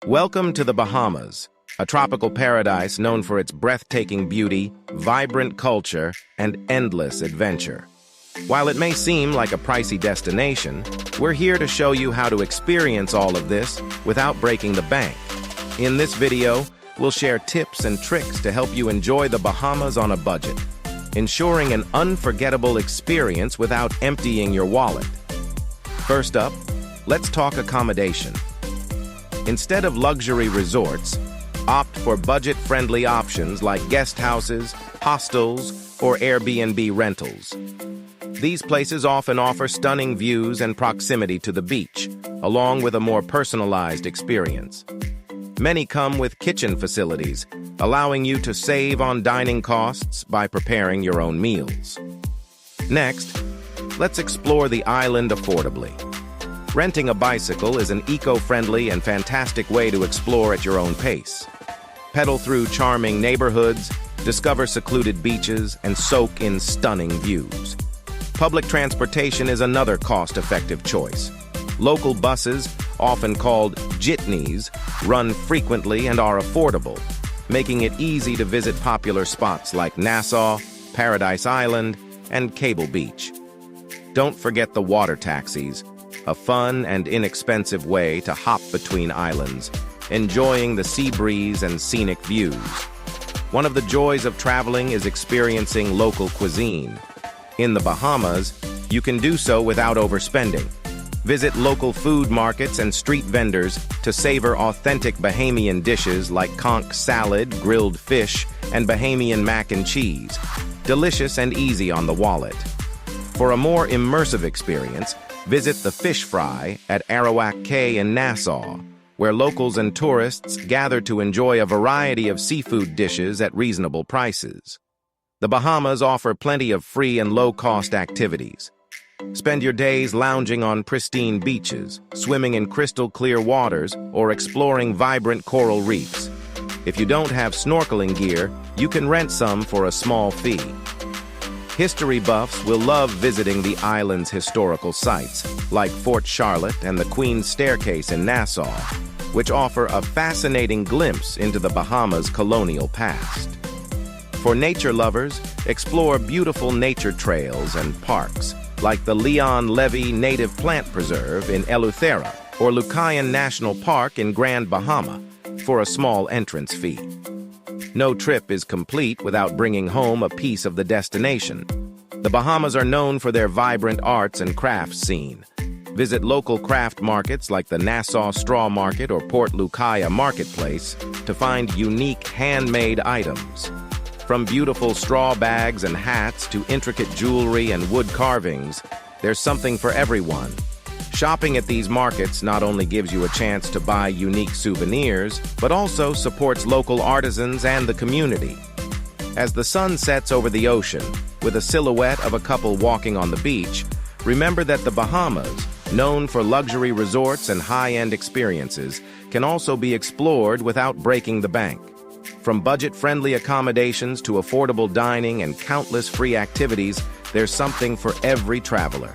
Welcome to the Bahamas, a tropical paradise known for its breathtaking beauty, vibrant culture, and endless adventure. While it may seem like a pricey destination, we're here to show you how to experience all of this without breaking the bank. In this video, we'll share tips and tricks to help you enjoy the Bahamas on a budget, ensuring an unforgettable experience without emptying your wallet. First up, let's talk accommodation. Instead of luxury resorts, opt for budget-friendly options like guest houses, hostels, or Airbnb rentals. These places often offer stunning views and proximity to the beach, along with a more personalized experience. Many come with kitchen facilities, allowing you to save on dining costs by preparing your own meals. Next, let's explore the island affordably. Renting a bicycle is an eco-friendly and fantastic way to explore at your own pace. Pedal through charming neighborhoods, discover secluded beaches, and soak in stunning views. Public transportation is another cost-effective choice. Local buses, often called jitneys, run frequently and are affordable, making it easy to visit popular spots like Nassau, Paradise Island, and Cable Beach. Don't forget the water taxis, a fun and inexpensive way to hop between islands, enjoying the sea breeze and scenic views. One of the joys of traveling is experiencing local cuisine. In the Bahamas, you can do so without overspending. Visit local food markets and street vendors to savor authentic Bahamian dishes like conch salad, grilled fish, and Bahamian mac and cheese, delicious and easy on the wallet. For a more immersive experience, visit the Fish Fry at Arawak Cay in Nassau, where locals and tourists gather to enjoy a variety of seafood dishes at reasonable prices. The Bahamas offer plenty of free and low-cost activities. Spend your days lounging on pristine beaches, swimming in crystal-clear waters, or exploring vibrant coral reefs. If you don't have snorkeling gear, you can rent some for a small fee. History buffs will love visiting the island's historical sites, like Fort Charlotte and the Queen's Staircase in Nassau, which offer a fascinating glimpse into the Bahamas' colonial past. For nature lovers, explore beautiful nature trails and parks, like the Leon Levy Native Plant Preserve in Eleuthera or Lucayan National Park in Grand Bahama, for a small entrance fee. No trip is complete without bringing home a piece of the destination. The Bahamas are known for their vibrant arts and crafts scene. Visit local craft markets like the Nassau Straw Market or Port Lucaya Marketplace to find unique handmade items. From beautiful straw bags and hats to intricate jewelry and wood carvings, there's something for everyone. Shopping at these markets not only gives you a chance to buy unique souvenirs, but also supports local artisans and the community. As the sun sets over the ocean, with a silhouette of a couple walking on the beach, remember that the Bahamas, known for luxury resorts and high-end experiences, can also be explored without breaking the bank. From budget-friendly accommodations to affordable dining and countless free activities, there's something for every traveler.